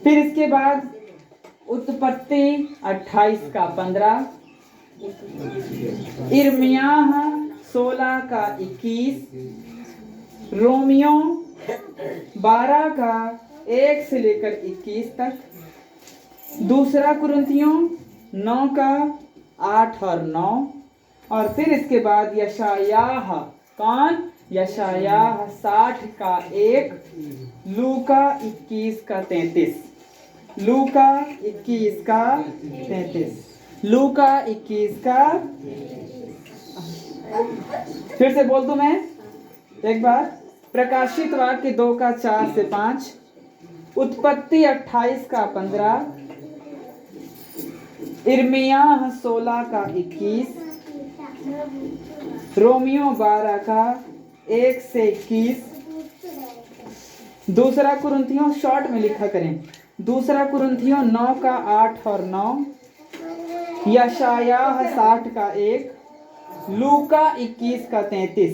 फिर इसके बाद उत्पत्ति 28 का 15, इर्मियाह 16 का 21, रोमियो 12 का 1 से लेकर 21 तक, दूसरा कुरिन्थियों 9 का 8 और 9, और फिर इसके बाद यशायाह कौन? यशायाह 60 का 1, लूका 21 का 33, लूका 21 का 33, लूका 21 का, फिर से बोल दूं मैं एक बार, प्रकाशित वाक्य 2 का 4 से 5, उत्पत्ति 28 का 15, इर्मियाह 16 का 21, रोमियो 12 का 1 से 21, दूसरा कुरिन्थियों शॉर्ट में लिखा करें, दूसरा कुरिन्थियों 9 का 8 और 9, यशायाह 60 का 1, लूका 21 का 33।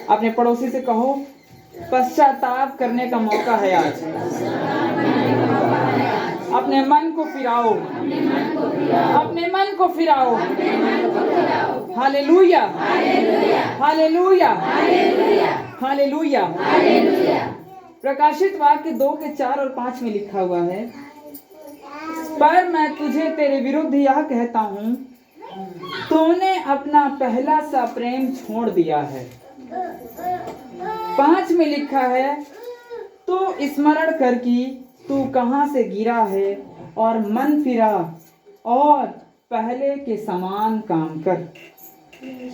अपने पड़ोसी से कहो, पश्चाताप करने का मौका है आज। अपने मन को फिराओ, अपने मन को फिराओ। Hallelujah, hallelujah, hallelujah. प्रकाशित वाक्य 2 के 4 और 5 में लिखा हुआ है, पर मैं तुझे तेरे विरुद्ध यह कहता हूं, तूने अपना पहला सा प्रेम छोड़ दिया है। 5 में लिखा है, तो स्मरण कर कि तू कहां से गिरा है और मन फिरा और पहले के समान काम कर।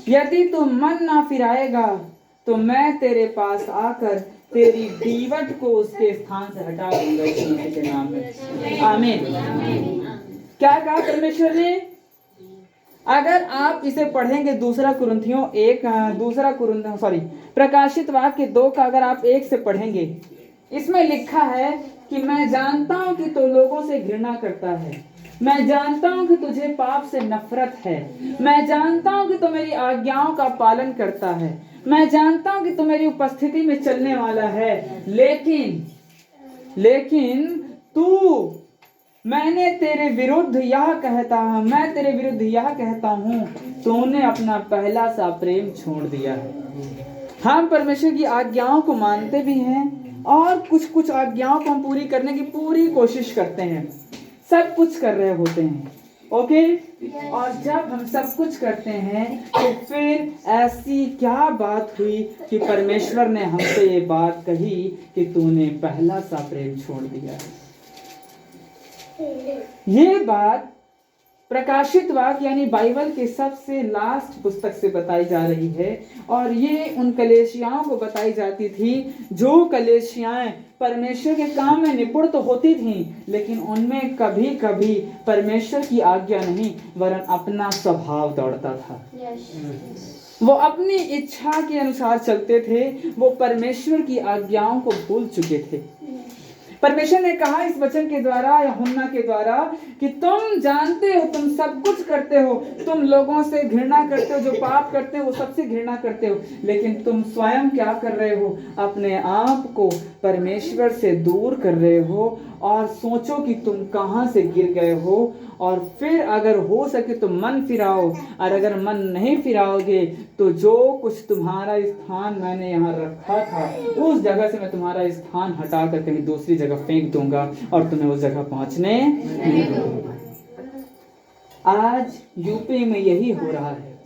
यदि तू मन ना फिराएगा तो मैं तेरे पास आकर तेरी दीवट को उसके स्थान से हटा दूंगा यीशु के नाम में। आमीन। क्या कहा परमेश्वर ने? अगर आप इसे पढ़ेंगे प्रकाशित वाक्य 2 का अगर आप 1 से पढ़ेंगे, इसमें लिखा है कि मैं जानता हूं कि तू लोगों से घृणा करता है, मैं जानता हूं कि तुझे पाप से नफरत है, मैं जानता हूं कि तू मेरी आज्ञाओं का पालन करता है, मैं जानता हूं कि तू मेरी उपस्थिति में चलने वाला है, लेकिन तू, मैं तेरे विरुद्ध यह कहता हूं, तूने अपना पहला सा प्रेम छोड़ दिया है। हम परमेश्वर की आज्ञाओं को मानते भी हैं और कुछ आज्ञाओं को हम पूरी करने की पूरी कोशिश करते हैं, सब कुछ कर रहे होते हैं, ओके। और जब हम सब कुछ करते हैं तो फिर ऐसी क्या बात हुई कि परमेश्वर ने हमसे ये बात कही कि तूने पहला सा प्रेम छोड़ दिया है। ये बात प्रकाशित वाक्य यानी बाइबल के सबसे लास्ट पुस्तक से बताई जा रही है, और ये उन कलीसियाओं को बताई जाती थी जो कलीसियाएं परमेश्वर के काम में निपुण तो होती थीं, लेकिन उनमें कभी कभी परमेश्वर की आज्ञा नहीं वरन अपना स्वभाव दौड़ता था। वो अपनी इच्छा के अनुसार चलते थे, वो परमेश्वर की आज्ञाओं को भूल चुके थे। परमेश्वर ने कहा इस वचन के द्वारा, यूहन्ना के द्वारा, कि तुम जानते हो, तुम सब कुछ करते हो, तुम लोगों से घृणा करते हो, जो पाप करते हो वो सबसे घृणा करते हो, लेकिन तुम स्वयं क्या कर रहे हो? अपने आप को परमेश्वर से दूर कर रहे हो। और सोचो कि तुम कहां से गिर गए हो, और फिर अगर हो सके तो मन फिराओ, और अगर मन नहीं फिराओगे तो जो कुछ तुम्हारा स्थान मैंने यहाँ रखा था उस जगह से मैं तुम्हारा स्थान हटाकर कहीं दूसरी जगह फेंक दूंगा और तुम्हें उस जगह पहुंचने नहीं दूंगा। आज यूपी में यही हो रहा है,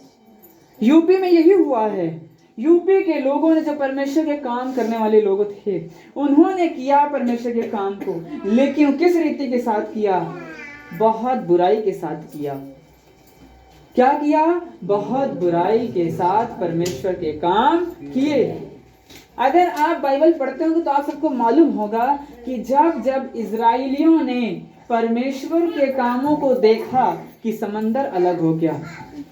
यूपी में यही हुआ है। यूपी के लोगों ने, जो परमेश्वर के काम करने वाले लोग थे, उन्होंने किया परमेश्वर के काम को, लेकिन किस रीति के साथ किया? बहुत बुराई के साथ किया। क्या किया? बहुत बुराई के साथ परमेश्वर के काम किए। अगर आप बाइबल पढ़ते होंगे तो आप सबको मालूम होगा कि जब इजराइलियों ने परमेश्वर के कामों को देखा कि समंदर अलग हो गया,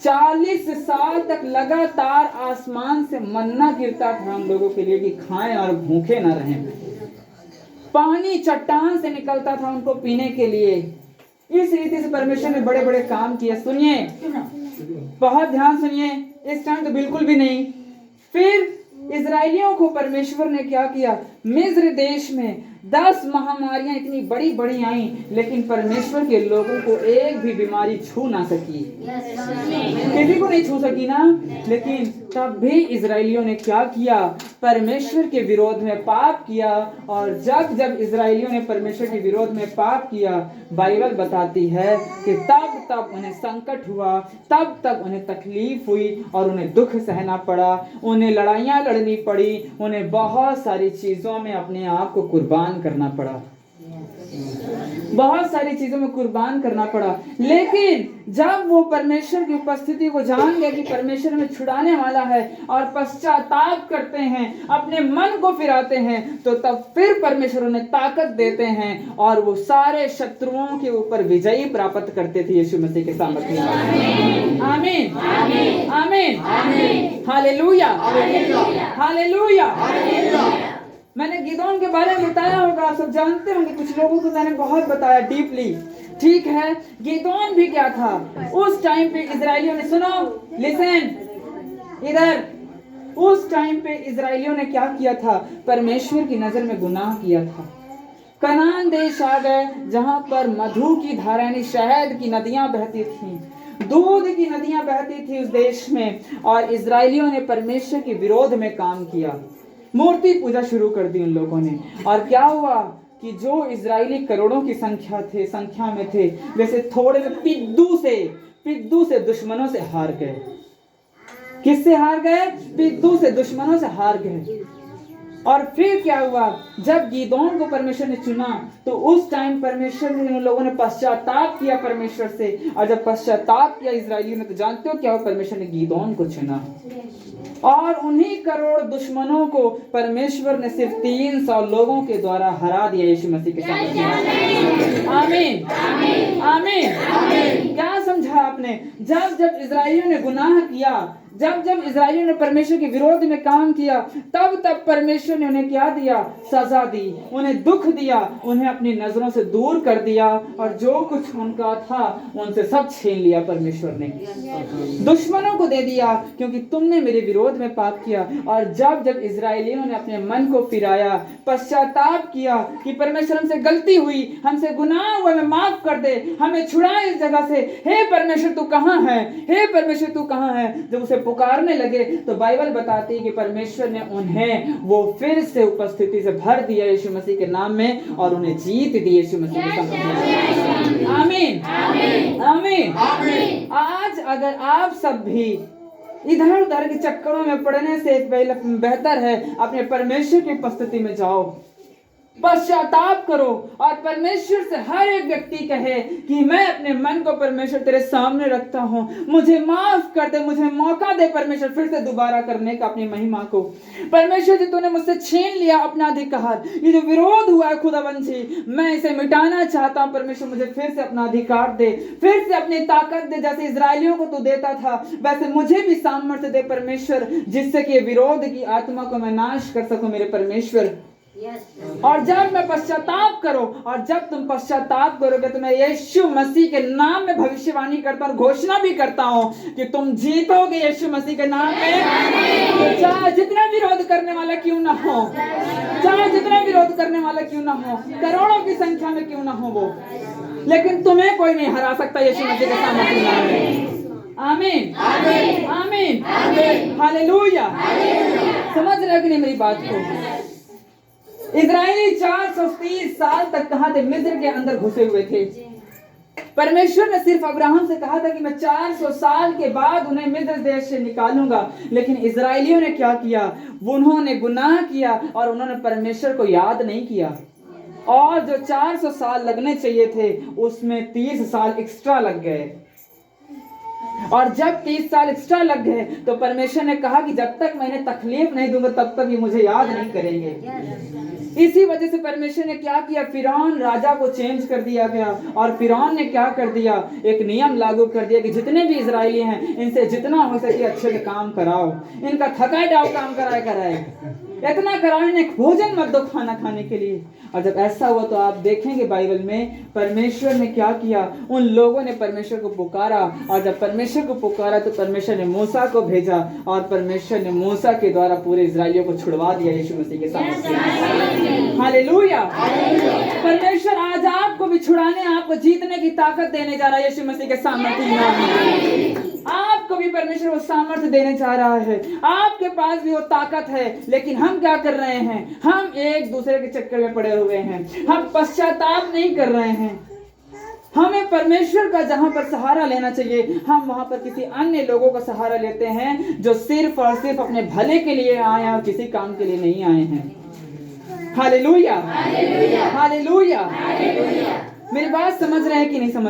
40 साल तक लगातार आसमान से मन्ना गिरता था हम लोगों के लिए कि खाएं और भूखे न रहें। पानी चट्टान से निकलता था उनको पीने के लिए। इस रीति से परमेश्वर ने बड़े बड़े काम किए। सुनिए, बहुत ध्यान सुनिए, इस टाइम तो बिल्कुल भी नहीं। फिर इजराइलियों को परमेश्वर ने क्या किया, मिस्र देश में 10 महामारियां इतनी बड़ी बड़ी आई, लेकिन परमेश्वर के लोगों को एक भी बीमारी छू ना सकी, किसी को नहीं छू सकी ना। लेकिन तब भी इजराइलियों ने क्या किया, परमेश्वर के विरोध में पाप किया। और जब जब इजराइलियों ने परमेश्वर के विरोध में पाप किया, बाइबल बताती है कि तब तब उन्हें संकट हुआ, तब तब उन्हें तकलीफ हुई और उन्हें दुख सहना पड़ा, उन्हें लड़ाइयाँ लड़नी पड़ी, उन्हें बहुत सारी चीज़ों में अपने आप को कुर्बान करना पड़ा, बहुत सारी चीजों में कुर्बान करना पड़ा। लेकिन जब वो परमेश्वर की उपस्थिति को जान गए कि परमेश्वर में छुड़ाने वाला है और पश्चाताप करते हैं, अपने मन को फिराते हैं, तो तब फिर परमेश्वर उन्हें ताकत देते हैं और वो सारे शत्रुओं के ऊपर विजयी प्राप्त करते थे यीशु मसीह के सामर्थ्य में। आमीन, आमीन, हालेलुया, हालेलुया। मैंने गिदोन के बारे में बताया होगा, आप सब जानते होंगे, कुछ लोगों को मैंने बहुत बताया डीपली, ठीक है। गिदोन भी क्या था, उस टाइम पे इजराइलियों ने, सुनो, लिसन इधर, उस टाइम पे इजराइलियों ने क्या किया था, परमेश्वर की नजर में गुनाह किया था। कनान देश आ गए जहां पर मधु की धारा यानी शहद की नदियां बहती थी, दूध की नदियां बहती थी उस देश में। और इजराइलियों ने परमेश्वर के विरोध में काम किया, मूर्ति पूजा शुरू कर दी उन लोगों ने। और क्या हुआ कि जो इजरायली करोड़ों की संख्या में थे, वैसे थोड़े से पिद्दू से दुश्मनों से हार गए। किससे हार गए? पिद्दू से, दुश्मनों से हार गए। और फिर क्या हुआ, जब गीदोन को परमेश्वर ने चुना, तो उस टाइम परमेश्वर ने, उन लोगों ने पश्चाताप किया परमेश्वर से। और जब पश्चाताप किया इजरायलियों ने, तो जानते हो क्या हुआ, परमेश्वर ने गीदोन को चुना और उन्हीं करोड़ दुश्मनों को परमेश्वर ने सिर्फ 300 लोगों के द्वारा हरा दिया यीशु मसीह के सामने। आमीन, आमीन। क्या समझा आपने? जब जब इजराइलियों ने गुनाह किया, जब जब इजराइलियों ने परमेश्वर के विरोध में काम किया, तब तब परमेश्वर ने उन्हें क्या दिया? सजा दी, उन्हें दुख दिया, उन्हें अपनी नजरों से दूर कर दिया और जो कुछ उनका था उनसे सब छीन लिया परमेश्वर ने, दुश्मनों को दे दिया, क्योंकि तुमने मेरे विरोध में पाप किया। और जब जब इजराइलियों ने अपने मन को फिराया, पश्चाताप किया कि परमेश्वर हमसे गलती हुई, हमसे गुनाह हुआ, हमें माफ कर दे, हमें छुड़ा इस जगह से, हे परमेश्वर तू कहाँ है, हे परमेश्वर तू कहाँ है, जब उसे पुकारने लगे, तो बाइबल बताती है कि परमेश्वर ने उन्हें वो फिर से उपस्थिति से भर दिया यीशु मसीह के नाम में और उन्हें जीत दी यीशु मसीह के सामने। आमीन, आमीन। आज अगर आप सब भी इधर उधर के चक्करों में पड़ने से बेहतर है अपने परमेश्वर की उपस्थिति में जाओ, पश्चाताप करो और परमेश्वर से हर एक व्यक्ति कहे कि मैं अपने मन को परमेश्वर तेरे सामने रखता हूँ, मुझे माफ कर दे, मुझे मौका दे परमेश्वर फिर से दोबारा करने का अपनी महिमा को। परमेश्वर जी तूने मुझसे छीन लिया अपना अधिकार, ये जो विरोध हुआ है खुदावंशी, मैं इसे मिटाना चाहता हूँ। परमेश्वर मुझे फिर से अपना अधिकार दे, फिर से अपनी ताकत दे, जैसे इजराइलियों को तू देता था वैसे मुझे भी सामर्थ्य दे परमेश्वर, जिससे कि विरोध की आत्मा को मैं नाश कर सकूं मेरे परमेश्वर। और जब मैं पश्चाताप करो, और जब तुम पश्चाताप करोगे तो मैं यीशु मसीह के नाम में भविष्यवाणी करता हूँ, घोषणा भी करता हूँ कि तुम जीतोगे यीशु मसीह के नाम में। चाहे जितना विरोध करने वाला क्यों ना हो, चाहे जितना विरोध करने वाला क्यों ना हो, करोड़ों की संख्या में क्यों ना हो वो, लेकिन तुम्हें कोई नहीं हरा सकता यीशु मसीह के नाम में। आमीन, आमीन, हालेलुया। समझ रहे हो कि नहीं मेरी बात को? इजरायली 430 साल तक कहाँ थे? मिस्र के अंदर घुसे हुए थे। परमेश्वर ने सिर्फ अब्राहम से कहा था कि मैं 400 साल के बाद उन्हें मिस्र देश से निकालूंगा, लेकिन इजरायलियों ने क्या किया? उन्होंने गुनाह किया और उन्होंने परमेश्वर को याद नहीं किया, और जो 400 साल लगने चाहिए थे उसमें 30 साल एक्स्ट्रा लग गए। और जब 30 साल एक्स्ट्रा लग गए तो परमेश्वर ने कहा कि जब तक मैं इन्हें तकलीफ नहीं दूंगा तब तक ये मुझे याद नहीं करेंगे। इसी वजह से परमेश्वर ने क्या किया? फिरौन राजा को चेंज कर दिया गया, और फिरौन ने क्या कर दिया? एक नियम लागू कर दिया कि जितने भी इजरायली हैं इनसे जितना हो सके अच्छे से काम कराओ, इनका थकाए डाव काम कराए। इतना कराओ इन्हें भोजन मत दो खाना खाने के लिए। और जब ऐसा हुआ तो आप देखेंगे बाइबल में परमेश्वर ने क्या किया, उन लोगों ने परमेश्वर को पुकारा, और जब परमेश्वर को पुकारा तो परमेश्वर ने मूसा को भेजा, और परमेश्वर ने मूसा के द्वारा पूरे इजराइलियों को छुड़वा दिया यीशु मसीह के सामने। हालेलुया। परमेश्वर आज आपको भी छुड़ाने, आपको जीतने की ताकत देने जा रहा है यीशु मसीह के सामर्थ्य। आपको भी परमेश्वर वो सामर्थ्य देने जा रहा है, आपके पास भी वो ताकत है। लेकिन हम क्या कर रहे हैं, हम एक दूसरे के चक्कर में पड़े हुए हैं, हम पश्चाताप नहीं कर रहे हैं। हमें परमेश्वर का जहां पर सहारा लेना चाहिए, हम वहां पर किसी अन्य लोगों का सहारा लेते हैं जो सिर्फ और सिर्फ अपने भले के लिए आए हैं और किसी काम के लिए नहीं आए हैं। Hallelujah, hallelujah. मेरी बात समझ रहे हैं कि नहीं समझ